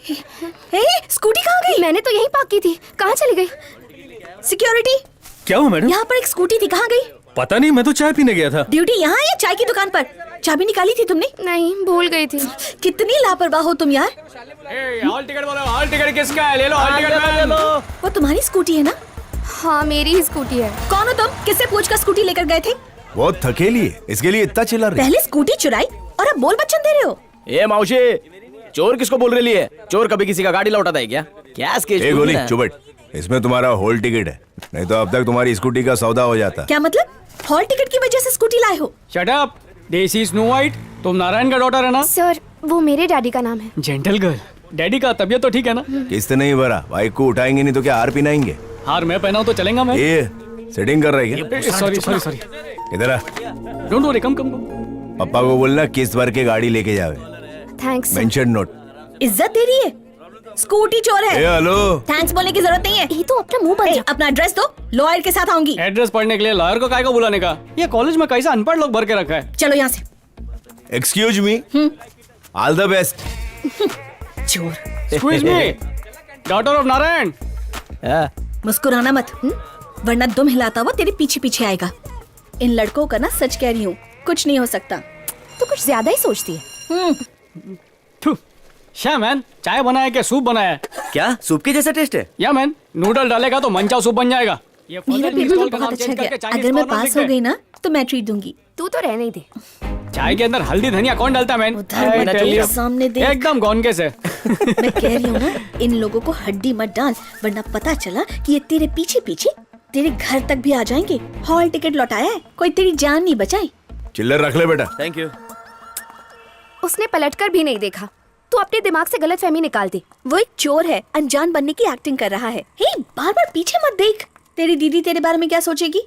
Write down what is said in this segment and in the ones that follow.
Scooty कहाँ गई? मैंने तो यहीं पार्क की थी, कहाँ चली गई? सिक्योरिटी, क्या हुआ मैडम? यहाँ पर एक स्कूटी थी, कहाँ गई? पता नहीं, मैं तो चाय पीने गया था। ड्यूटी यहाँ या चाय की दुकान पर? चाबी निकाली थी तुमने? नहीं, भूल गई थी। कितनी लापरवाह हो तुम यार। हॉल टिकट बोलो, हॉल टिकट किसका है? ले लो हॉल टिकट, ले लो। वो तुम्हारी स्कूटी है ना? हाँ, मेरी ही स्कूटी है। कौन हो तुम? किससे पूछकर स्कूटी लेकर गए थे? वो थकेली है, इसके लिए इतना चिल्ला रही है। पहले स्कूटी चुराई और अब बोल बच्चन दे रहे हो। ए मौसी, चोर किसको बोल रही है? चोर कभी किसी का गाड़ी लौटाता है क्या? क्या स्केच? ए गोली चुप बैठ, इसमें तुम्हारा होल टिकट है, नहीं तो अब तक तुम्हारी स्कूटी का सौदा हो जाता। क्या मतलब? हॉल टिकट की वजह से स्कूटी लाए हो? Shut up, this is snow white. तुम नारायण का डॉटर है ना? सर, वो मेरे डैडी का नाम है। Gentle girl. डैडी का तबीयत तो ठीक है ना? किस्त नहीं भरा, बाइक को उठाएंगे नहीं तो क्या हार पिनाएंगे? हार मैं पहनाऊं तो चलेगा? मैं ये सेटिंग कर रही है? सॉरी सॉरी सॉरी, इधर आ, डोंट वरी, कम कम। पापा को बोलना किस्त भर के गाड़ी लेके जावे। थैंक्स। Mention note. इज्जत दे रही है? स्कूटी चोर है। हेलो, थैंक्स बोलने की जरूरत नहीं है। ये तो अपना मुंह बंद रख। अपना एड्रेस दो, लॉयर के साथ आऊंगी। एड्रेस पढ़ने के लिए लॉयर को काय को बुलाने का? ये कॉलेज में कैसा अनपढ़ लोग भर के रखा है। चलो यहाँ से। Excuse me, all the best. चोर। Excuse me, daughter of Narayan. मुस्कुराना मत, वरना दुम हिलाता हुआ तेरे पीछे पीछे आएगा। इन लड़कों का ना सच कह रही हूँ, कुछ नहीं हो सकता। तो कुछ ज्यादा ही सोचती है। क्या मैन, चाय बनाया क्या सूप बनाया है? क्या सूप के जैसा टेस्ट है? या मैन, नूडल डालेगा तो मनचाव सूप बन जाएगा। ये मेरा फर्दर पेपर स्टॉल तो का बहुत नाम अच्छा चेंज गया। करके Chinese अगर मैं कॉर्नर पास लिख हो दे। गई ना तो मैं ट्रीट दूंगी। तू तो रहने ही दे। चाय के अंदर हल्दी धनिया कौन डालता है मैन? उधर मत I tell देख, you, सामने देख। एकदम गौनके से। मैं कह रही हूँ ना, इन लोगों को हड्डी मत डाल, वरना पता चला कि ये तेरे पीछे पीछे तेरे घर तक भी आ जाएंगे। हॉल टिकट लौटाया है, कोई तेरी जान नहीं बचाई। चिल्लर रख ले बेटा। Thank you. उसने पलटकर भी नहीं देखा। तू अपने दिमाग से गलतफहमी निकाल दी। वो एक चोर है, अनजान बनने की एक्टिंग कर रहा है। हे, बार बार पीछे मत देख। तेरी दीदी तेरे बारे में क्या सोचेगी?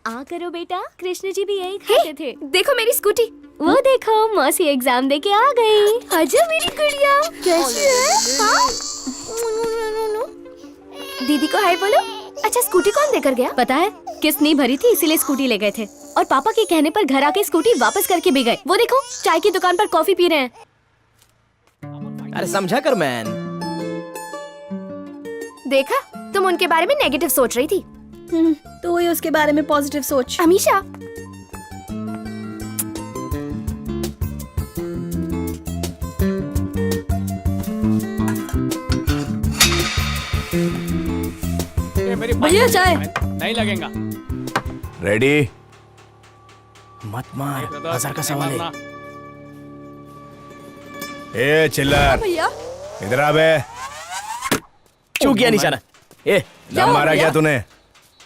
आ करो बेटा, कृष्ण जी भी यही खाते थे। देखो मेरी स्कूटी। वो देखो, मौसी एग्जाम दे के आ गई। आजा मेरी गुड़िया, कैसी है? हाँ? दीदी को हाय बोलो। अच्छा, स्कूटी कौन देकर गया? पता है, किस्त नहीं भरी थी इसीलिए स्कूटी ले गए थे, और पापा के कहने पर घर आके स्कूटी वापस करके भी गए। वो देखो, चाय की दुकान पर कॉफी पी रहे हैं। अरे समझा कर मैन। देखा, तुम उनके बारे में नेगेटिव सोच रही थी। तो ये उसके बारे में पॉजिटिव सोच। अमीशा, भैया चाय। नहीं लगेगा। रेडी? मत मार, 1000 का सवाल है। ए चिल्लर, भैया इधर आ बे। चूक गया निशाना। ए दम मारा क्या तूने?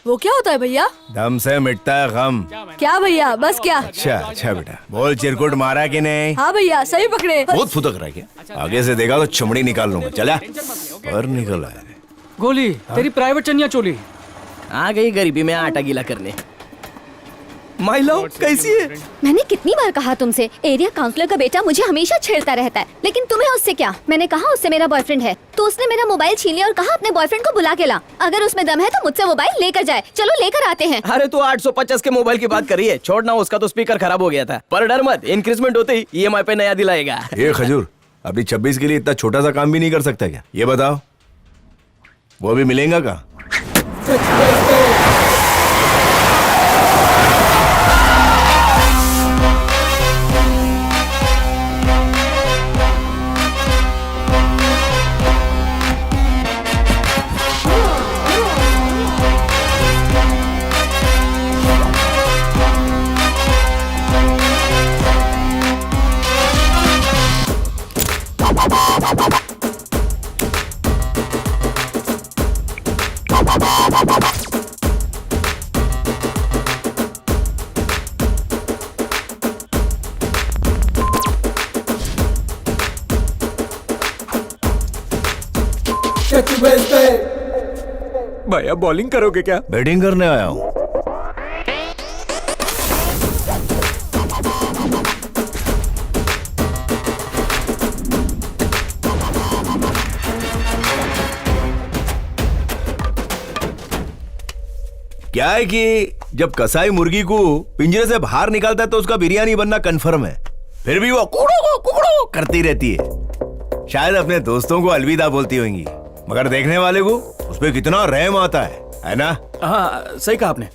वो क्या होता है भैया? दम से मिटता है गम। क्या भैया, बस क्या? अच्छा अच्छा बेटा, बोल चिरकुट मारा कि नहीं? हाँ भैया, सही पकड़े। बहुत फुदक रहा है क्या? आगे से देखा तो चमड़ी निकाल लूंगा। चला पर निकल आया। गोली, तेरी प्राइवेट चनिया चोली। आ गई गरीबी में आटा गीला करने। माय लव कैसी है? मैंने कितनी बार कहा तुमसे, एरिया काउंसलर का बेटा मुझे हमेशा छेड़ता रहता है, लेकिन तुम्हें उससे क्या? मैंने कहा उससे मेरा बॉयफ्रेंड है, तो उसने मेरा मोबाइल छीन लिया और कहा अपने बॉयफ्रेंड को बुला के ला। अगर उसमें दम है तो मुझसे मोबाइल लेकर जाए। चलो लेकर आते हैं। अरे तू 850 के मोबाइल की बात कर रही है? छोड़ना, उसका तो स्पीकर खराब हो गया था। पर डर मत, इंक्रीजमेंट होते ही EMI पे नया दिलाएगा। ये खजूर, अभी 26 के लिए इतना छोटा सा काम भी नहीं कर सकता क्या? ये बताओ, वो भी मिलेगा का? भैया बॉलिंग करोगे क्या? बैटिंग करने आया हूँ। क्या है कि जब कसाई मुर्गी को पिंजरे से बाहर निकालता है तो उसका बिरयानी बनना कंफर्म है, फिर भी वो कुकड़ो करती रहती है। शायद अपने दोस्तों को अलविदा बोलती होंगी, मगर देखने वाले को उस पे कितना रहम आता है ना? हाँ सही कहा आपने।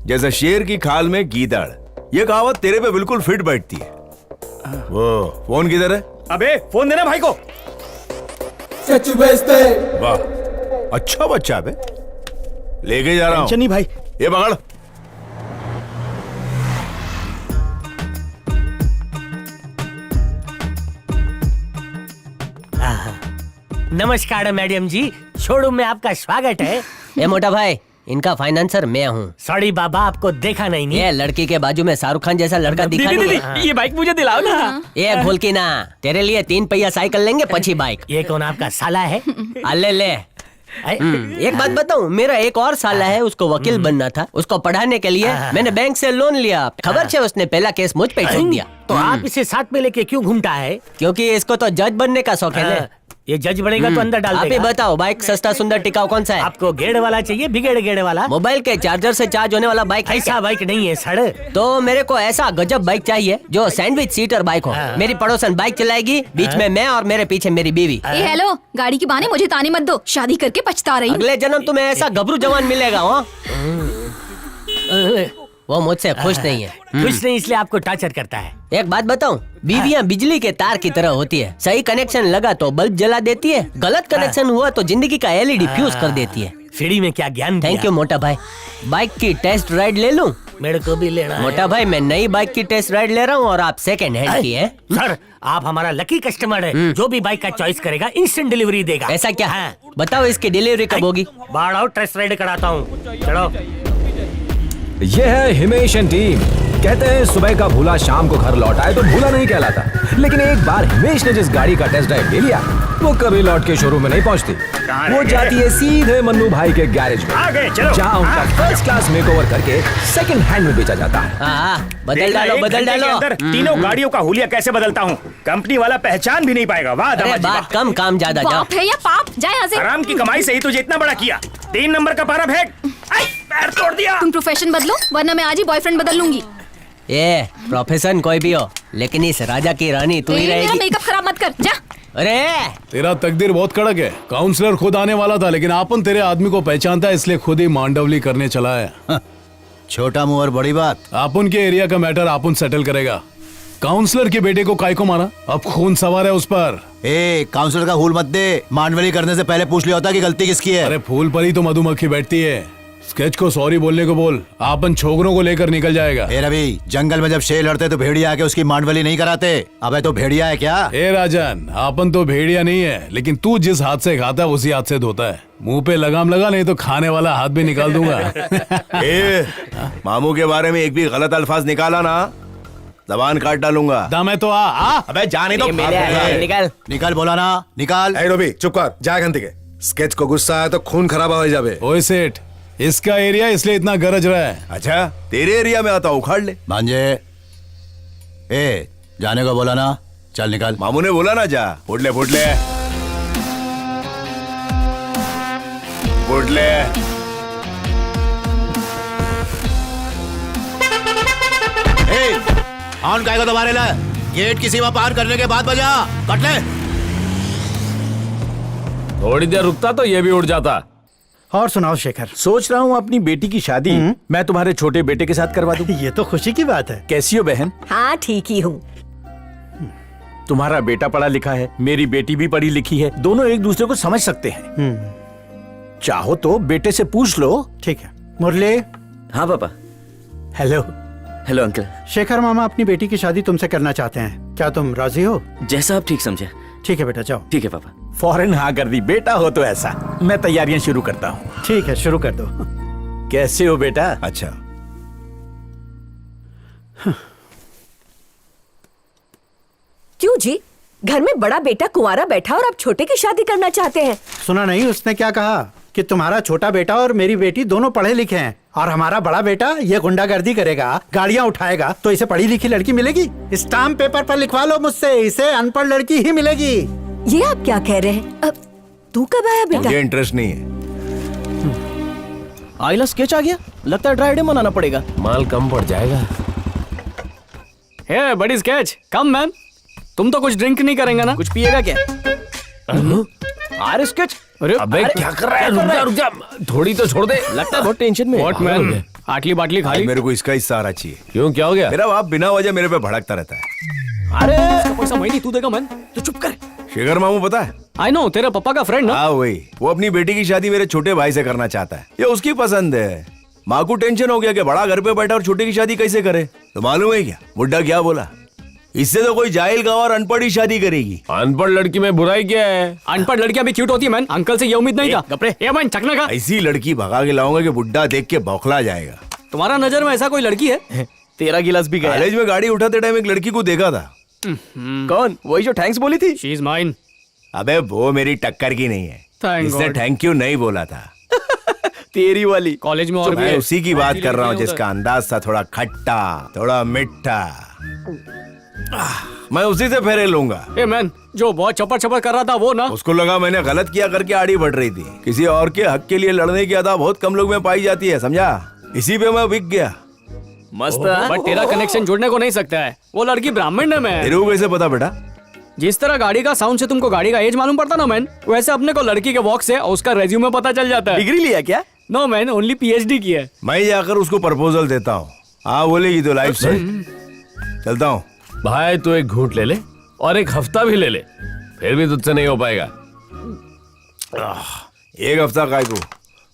जैसे शेर की खाल में गीदड़, ये कहावत तेरे पे बिल्कुल फिट बैठती है। वो फोन किधर है? अबे फोन देना भाई को। वाह, अच्छा बच्चा बे, लेके जा रहा हूँ। नहीं भाई, ये पकड़। नमस्कार मैडम जी, शोरूम में आपका स्वागत है। ए मोटा भाई, इनका फाइनेंसर मैं हूँ। सॉरी बाबा, आपको देखा नहीं। ये लड़की के बाजू में शाहरुख खान जैसा लड़का दिखा नहीं है। ये बाइक मुझे दिलाओ ना। ये भूल की ना, तेरे लिए 3 पहिया साइकिल लेंगे, पची बाइक। ये कौन आपका साला है? अल्ले ले। एक बात बताऊं, मेरा एक और साला है, उसको वकील बनना था। उसको पढ़ाने के लिए मैंने बैंक से लोन लिया। खबर है उसने पहला केस मुझ पे ठोक दिया। तो आप इसे साथ में लेके क्यों घूमता है? क्योंकि इसको तो जज बनने का शौक है। ये जज बनेगा तो अंदर डाल आप ही देगा। बताओ, बाइक सस्ता सुंदर टिकाऊ कौन सा है? आपको गेड़ वाला चाहिए, बिगेड़ गेड़ वाला? मोबाइल के चार्जर से चार्ज होने वाला बाइक है ऐसा बाइक नहीं है सर। तो मेरे को ऐसा गजब बाइक चाहिए जो सैंडविच सीटर बाइक हो। मेरी पड़ोसन बाइक चलाएगी, बीच में मैं और मेरे पीछे मेरी बीवी। ए हेलो, गाड़ी की बहाने मुझे ताने मत दो, शादी करके पछता रही हूँ। अगले जन्म तुम्हें ऐसा गबरू जवान मिलेगा। हो वो मुझसे खुश नहीं है। कुछ नहीं, इसलिए आपको टॉर्चर करता है। एक बात बताऊं, बीवियां बिजली के तार की तरह होती है। सही कनेक्शन लगा तो बल्ब जला देती है, गलत कनेक्शन हुआ तो जिंदगी का एलईडी फ्यूज कर देती है। फ्री में क्या ज्ञान दिया? थैंक यू मोटा भाई। बाइक की टेस्ट राइड ले लूं? मेरे को भी लेना है। मोटा भाई, मैं नई बाइक की टेस्ट राइड ले रहा हूँ और आप सेकंड हैंड की है। सर, आप हमारा लकी कस्टमर है। जो भी बाइक का चॉइस करेगा इंस्टेंट डिलीवरी देगा। ऐसा क्या? हाँ। बताओ इसकी डिलीवरी कब होगी? बाढ़ आओ, टेस्ट राइड कराता हूँ। चलो। ये है हिमेश एंड टीम। कहते हैं सुबह का भूला शाम को घर लौट आए तो भूला नहीं कहलाता, लेकिन एक बार हिमेश ने जिस गाड़ी का टेस्ट ड्राइव ले लिया वो कभी लौट के शोरूम में नहीं पहुंचती। वो जाती है सीधे मन्नू भाई के गैरेज में, जहाँ उनका फर्स्ट क्लास मेकओवर करके सेकंड हैंड में बेचा जाता है। हाँ, बदल डालो, बदल डालो। तीनों गाड़ियों का हुलिया कैसे बदलता हूँ, कंपनी वाला पहचान भी नहीं पाएगा। वाह अरे बात कम, काम ज्यादा। जाओ। बाप है या पाप, जाए यहाँ से। आराम की कमाई से ही तुझे इतना बड़ा किया। 3 नंबर का पारा फेंक। पैर तोड़ दिया। तुम प्रोफेशन बदलो, वरना मैं आज ही बॉयफ्रेंड बदल लूंगी। ये प्रोफेशन कोई भी हो, लेकिन इस राजा की रानी तू ही मेरा रहेगी। मेकअप खराब मत कर, जा। अरे तेरा तकदीर बहुत कड़क है। काउंसलर खुद आने वाला था, लेकिन आपन तेरे आदमी को पहचानता है, इसलिए खुद ही मांडवली करने चला है। छोटा मुंह और बड़ी बात। आपन के एरिया का मैटर आपन सेटल करेगा। काउंसलर के बेटे को काय को मारा? अब खून सवार है उस पर। काउंसलर का हुल मत दे। मांडवली करने से पहले पूछ लिया होता कि गलती किसकी है। अरे फूल पर ही तो मधुमक्खी बैठती है। स्केच को सॉरी बोलने को बोल, आपन छोकरों को लेकर निकल जाएगा। ए रवि, जंगल में जब शेर लड़ते तो भेड़िया आके उसकी मांडवली नहीं कराते। अबे तो भेड़िया है क्या? ए राजन, आपन तो भेड़िया नहीं है, लेकिन तू जिस हाथ से खाता है उसी हाथ से धोता है। मुंह पे लगाम लगा, नहीं तो खाने वाला हाथ भी निकाल दूंगा। मामू के बारे में एक भी गलत अल्फाज निकाला ना, जबान काट डालूंगा। दमे तो आ। अबे जाने तो निकल निकाल, बोला ना निकाल। रवि चुप कर, जा घंटे के। स्केच को गुस्सा आया तो खून खराब हो जावे। ओए सेठ, इसका एरिया इसलिए इतना गरज रहा है। अच्छा, तेरे एरिया में आता उखाड़ ले। भांजे, जाने को बोला ना, चल निकाल। मामू ने बोला ना जा। फुट ले, फुट ले, फुट ले। ऑन काय को दोबारा ला। गेट की सीमा पार करने के बाद बजा। कट ले। थोड़ी देर रुकता तो ये भी उड़ जाता। और सुनाओ शेखर। सोच रहा हूँ अपनी बेटी की शादी मैं तुम्हारे छोटे बेटे के साथ करवा दूं। ये तो खुशी की बात है। कैसी हो बहन? हाँ ठीक ही हूँ। तुम्हारा बेटा पढ़ा लिखा है, मेरी बेटी भी पढ़ी लिखी है, दोनों एक दूसरे को समझ सकते हैं। चाहो तो बेटे से पूछ लो। ठीक है। मुरली। हाँ पापा। हेलो। Hello uncle. शेखर मामा अपनी बेटी की शादी तुमसे करना चाहते हैं, क्या तुम राजी हो? जैसा आप ठीक समझे। ठीक है बेटा, जाओ। ठीक है पापा। फौरन हाँ कर दी। बेटा हो तो ऐसा। मैं तैयारियां शुरू करता हूँ। ठीक है, शुरू कर दो। कैसे हो बेटा? अच्छा, क्यों जी, घर में बड़ा बेटा कुंवारा बैठा और आप छोटे की शादी करना चाहते हैं? सुना नहीं उसने क्या कहा कि तुम्हारा छोटा बेटा और मेरी बेटी दोनों पढ़े लिखे हैं, और हमारा बड़ा बेटा ये गुंडागर्दी करेगा, गाड़ियाँ उठाएगा, तो इसे पढ़ी लिखी लड़की मिलेगी? स्टाम्प पेपर पर लिखवा लो मुझसे, इसे अनपढ़ लड़की ही मिलेगी। ये आप क्या कह रहे हैं? अब तू कब आया बेटा? मुझे इंटरेस्ट नहीं है। आइला स्केच आ गया, लगता है ड्राई डे मनाना पड़ेगा। माल कम पड़ जाएगा। हे बड़ी स्केच, कम मैन। तुम तो कुछ ड्रिंक नहीं करेंगे ना? कुछ पिएगा क्या? आर स्केच? अरे अबे क्या कर रहा है? रुक जा थोड़ी तो छोड़ दे। लगता है बहुत टेंशन में है। व्हाट मैन, आटली बाटली भाई, खाली। मेरे को इसका हिस्सा आना चाहिए। क्यों, क्या हो गया? मेरा बाप बिना वजह मेरे पे भड़कता रहता है। अरे इसका पैसा मैं नहीं, तू देगा मैन, तू चुप कर। शेखर मामू पता है? आई नो, तेरे पापा का फ्रेंड ना? हाँ वही, वो अपनी बेटी की शादी मेरे छोटे भाई से करना चाहता है। ये उसकी पसंद है। माँ को टेंशन हो गया कि बड़ा घर पे बैठा और छोटे की शादी कैसे करे। तो मालूम है क्या बुड्ढा क्या बोला? इससे तो कोई जाहिल गाँव और अनपढ़ ही शादी करेगी। अनपढ़ लड़की में बुराई क्या है? अनपढ़ लड़कियां भी क्यूट होती है मैन, अंकल से ये उम्मीद नहीं था। गपरे। ये मैन चकना का। ऐसी लड़की भगा के लाऊंगा कि बुड्ढा देख के बौखला जाएगा। तुम्हारा नजर में ऐसा कोई लड़की है? तेरा गिलास भी गया। कॉलेज में गाड़ी उठाते टाइम एक लड़की को देखा था। कौन? वही जो थैंक्स बोली थी? She is mine. अबे वो मेरी टक्कर की नहीं है। Thank इसने God. थैंक यू नहीं बोला था। तेरी वाली। कॉलेज में और भी मैं है। उसी की बात कर रहा हूँ लड़कियां जिसका अंदाज था थोड़ा खट्टा, थोड़ा मिठा। मैं उसी से फेरे लूंगा। ए मैन, जो बहुत चपर चपर कर रहा था वो ना? उसको लगा मैंने गलत किया करके आड़ी बढ़ रही थी। किसी और के हक के लिए लड़ने की अदा बहुत कम लोग में पाई जाती है, समझा? इसी पे मैं बिक गया। मस्त है। बट तेरा कनेक्शन जोड़ने को नहीं सकता है, वो लड़की ब्राह्मण है मैन। तेरे को कैसे पता बेटा? जिस तरह गाड़ी का साउंड से तुमको गाड़ी का एज मालूम पड़ता ना मैन, वैसे अपने को लड़की के वॉक से उसका रेज्यूमे पता चल जाता है। डिग्री लिया क्या? नो मैन, ओनली पीएचडी की है। मैं जाकर उसको प्रपोजल देता हूँ। हाँ बोलेगी तो लाइफ से। चलता हूँ। भाई तू एक घूंट ले ले और एक हफ्ता भी ले ले, फिर भी तुझसे नहीं हो पाएगा। एक हफ्ता काय को,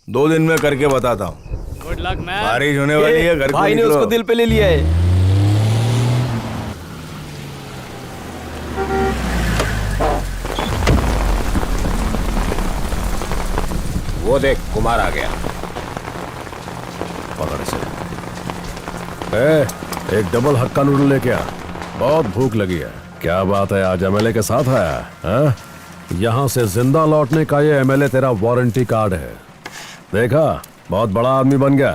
2 दिन में करके बताता हूँ। Good luck man. बारिश होने वाली है, घर को भाई ने निकलो। उसको दिल पे ले लिया है। वो देख कुमार आ गया। पकड़ से। एक डबल हक्का नूडल लेके आ, बहुत भूख लगी है। क्या बात है, आज एमएलए के साथ आया है? यहाँ से जिंदा लौटने का ये एमएलए तेरा वारंटी कार्ड है। देखा, बहुत बड़ा आदमी बन गया।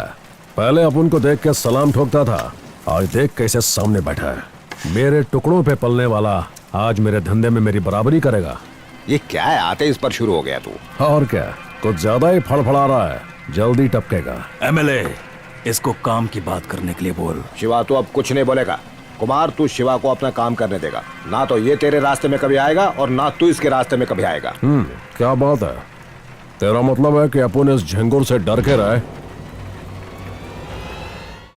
पहले अपन को देख के सलाम ठोकता था, आज देख कैसे सामने बैठा है। मेरे टुकड़ों पे पलने वाला आज मेरे धंधे में मेरी बराबरी करेगा। ये क्या है, आते इस पर शुरू हो गया तू? और क्या, कुछ ज्यादा ही फड़फड़ा रहा है, जल्दी टपकेगा। एमएलए, इसको काम की बात करने के लिए बोल। शिवा तो अब कुछ नहीं बोलेगा। कुमार तू शिवा को अपना काम करने देगा, ना तो ये तेरे रास्ते में कभी आएगा और ना तू इसके रास्ते में कभी आएगा। क्या बात है? तेरा मतलब है कि अपन इस झंगुर से डर के रहे